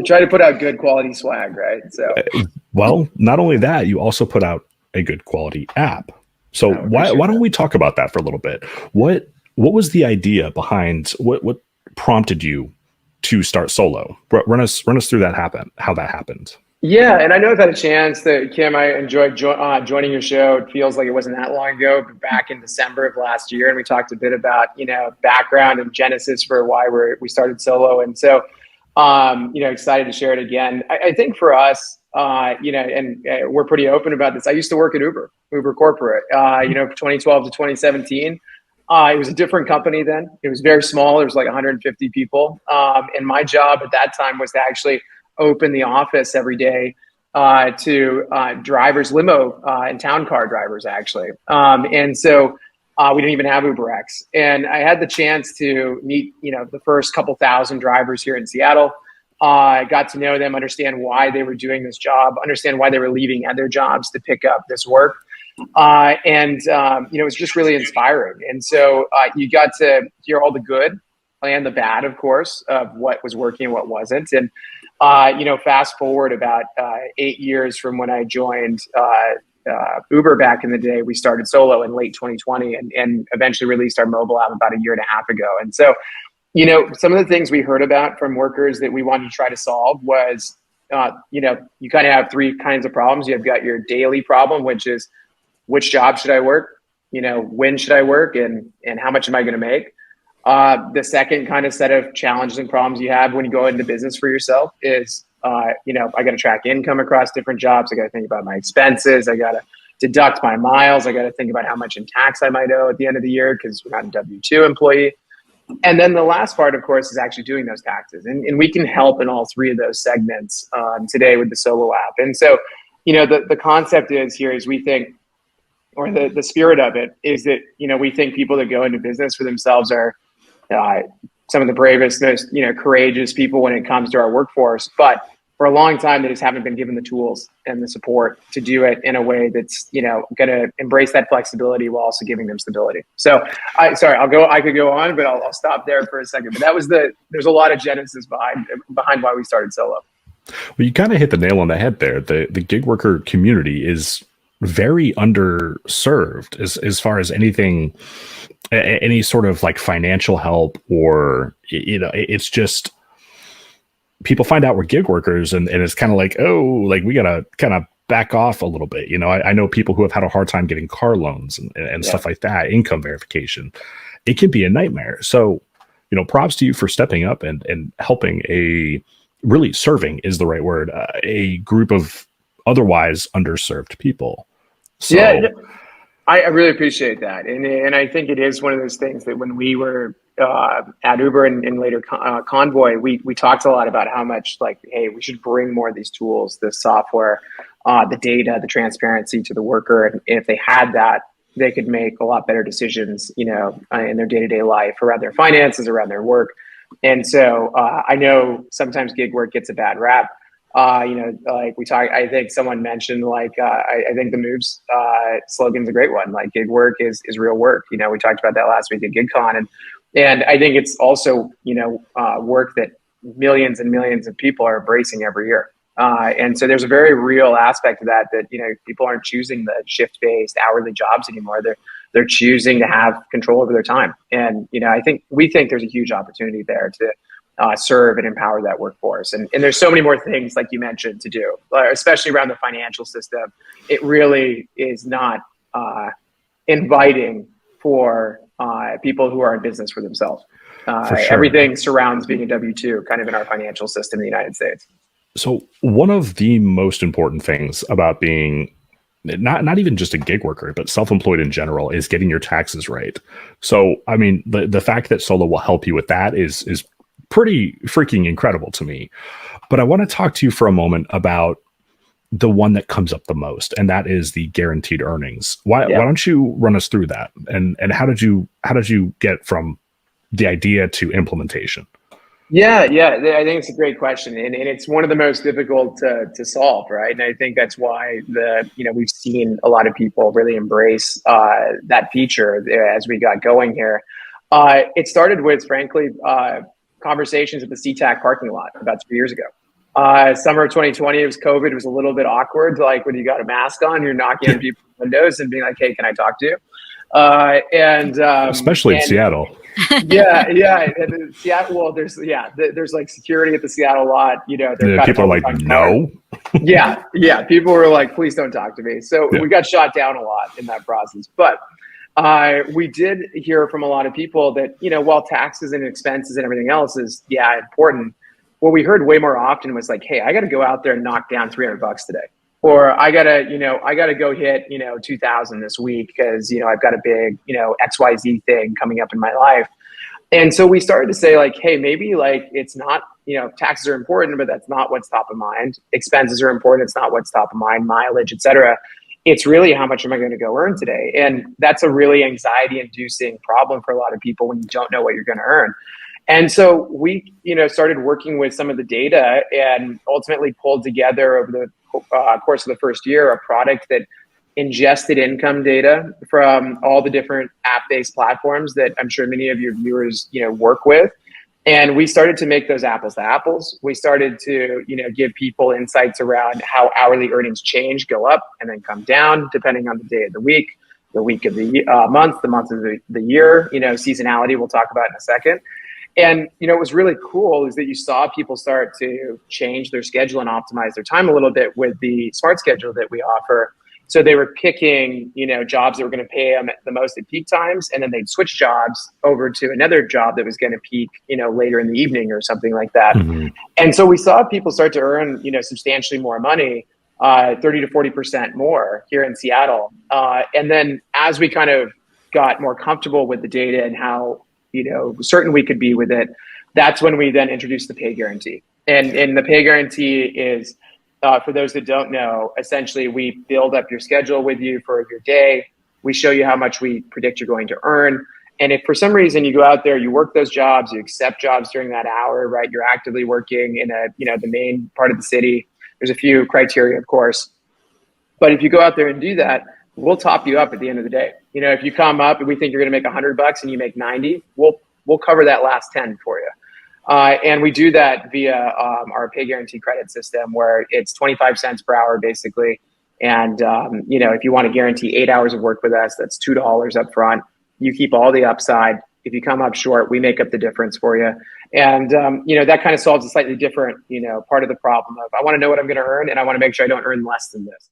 We try to put out good quality swag, right? So, well, not only that, you also put out a good quality app. So why don't we talk about that for a little bit? What was the idea behind what prompted you to start Solo? Run us through how that happened. Yeah, and I know I've had a chance that Kim, I enjoyed joining your show. It feels like it wasn't that long ago, but back in December of last year, and we talked a bit about background and genesis for why we started Solo, and so excited to share it again. I think for us, we're pretty open about this. I used to work at Uber corporate, 2012 to 2017. It was a different company then. It was very small. There was like 150 people, and my job at that time was to actually open the office every day to drivers, limo and town car drivers, actually. And so we didn't even have UberX. And I had the chance to meet, the first couple thousand drivers here in Seattle. I got to know them, understand why they were doing this job, understand why they were leaving other jobs to pick up this work. It was just really inspiring. And so you got to hear all the good and the bad, of course, of what was working and what wasn't. And fast forward about 8 years from when I joined Uber back in the day, we started Solo in late 2020 and eventually released our mobile app about a year and a half ago. And so, some of the things we heard about from workers that we wanted to try to solve was, you kind of have three kinds of problems. You've got your daily problem, which is which job should I work? When should I work and how much am I going to make? The second kind of set of challenges and problems you have when you go into business for yourself is, I got to track income across different jobs. I got to think about my expenses. I got to deduct my miles. I got to think about how much in tax I might owe at the end of the year because we're not a W-2 employee. And then the last part, of course, is actually doing those taxes. And we can help in all three of those segments today with the Solo app. And so, the concept is we think, or the spirit of it is that, we think people that go into business for themselves are some of the bravest, most, courageous people when it comes to our workforce. But for a long time, they just haven't been given the tools and the support to do it in a way that's, going to embrace that flexibility while also giving them stability. So I could go on, but I'll stop there for a second. But there's a lot of genesis behind why we started Solo. Well, you kind of hit the nail on the head there. The gig worker community is very underserved as far as any sort of like financial help, or it's just people find out we're gig workers and it's kind of like, oh, like we gotta kind of back off a little bit. I know people who have had a hard time getting car loans and stuff like that, income verification. It can be a nightmare. So props to you for stepping up and helping really serving is the right word, a group of otherwise underserved people. So, yeah, I really appreciate that. And I think it is one of those things that when we were at Uber and later Convoy, we talked a lot about how much hey, we should bring more of these tools, the software, the data, the transparency to the worker. And if they had that, they could make a lot better decisions, in their day-to-day life around their finances, around their work. And so I know sometimes gig work gets a bad rap. I think someone mentioned, I think the Moves slogan's a great one. Gig work is real work. We talked about that last week at GigCon. And I think it's also, work that millions and millions of people are embracing every year. And so there's a very real aspect of that, people aren't choosing the shift-based hourly jobs anymore. They're choosing to have control over their time. And, we think there's a huge opportunity there to serve and empower that workforce. And there's so many more things, like you mentioned, to do, especially around the financial system. It really is not inviting for people who are in business for themselves. For sure. Everything surrounds being a W-2 kind of in our financial system in the United States. So one of the most important things about being not even just a gig worker, but self-employed in general is getting your taxes right. So, I mean, the fact that Solo will help you with that is pretty freaking incredible to me. But I want to talk to you for a moment about the one that comes up the most, and that is the guaranteed earnings. Why don't you run us through that? And how did you get from the idea to implementation? Yeah, I think it's a great question, and it's one of the most difficult to solve, right? And I think that's why we've seen a lot of people really embrace that feature as we got going here. It started with, frankly, conversations at the SeaTac parking lot about 3 years ago. Summer of 2020, it was COVID. It was a little bit awkward, like when you got a mask on, you're knocking on people's windows and being like, "Hey, can I talk to you?" Especially in Seattle. Yeah. And Seattle, well, there's like security at the Seattle lot. You know, they're kind of People are like, focused on cars. no. Yeah. People were like, "Please don't talk to me." So Yeah. we got shot down a lot in that process, but we did hear from a lot of people that, you know, while taxes and expenses and everything else is, important, what we heard way more often was like, "Hey, I got to go out there and knock down $300 today." Or I gotta go hit, 2000 this week because, I've got a big, XYZ thing coming up in my life. And so we started to say like, hey, maybe like it's not, taxes are important, but that's not what's top of mind. Expenses are important. It's not what's top of mind, mileage, et cetera. It's really how much am I going to go earn today? And that's a really anxiety inducing problem for a lot of people when you don't know what you're going to earn. And so we, started working with some of the data and ultimately pulled together over the course of the first year a product that ingested income data from all the different app-based platforms that I'm sure many of your viewers, work with. And we started to make those apples to apples. We started to, give people insights around how hourly earnings change, go up and then come down, depending on the day of the week of the month, the month of the year, seasonality we'll talk about in a second. And, what was really cool is that you saw people start to change their schedule and optimize their time a little bit with the smart schedule that we offer. So they were picking, jobs that were going to pay them the most at peak times, and then they'd switch jobs over to another job that was going to peak, later in the evening or something like that. Mm-hmm. And so we saw people start to earn, substantially more money, 30 to 40% more here in Seattle. And then as we kind of got more comfortable with the data and how, certain we could be with it, that's when we then introduced the pay guarantee. And the pay guarantee is, for those that don't know, essentially we build up your schedule with you for your day. We show you how much we predict you're going to earn. And if for some reason you go out there, you work those jobs, you accept jobs during that hour, right? You're actively working in the main part of the city. There's a few criteria, of course. But if you go out there and do that, we'll top you up at the end of the day. If you come up and we think you're going to make $100 and you make 90, we'll cover that last 10 for you. And we do that via our pay guarantee credit system, where it's 25 cents per hour, basically. And, if you want to guarantee 8 hours of work with us, that's $2 up front. You keep all the upside. If you come up short, we make up the difference for you. And, that kind of solves a slightly different, part of the problem of I want to know what I'm going to earn, and I want to make sure I don't earn less than this.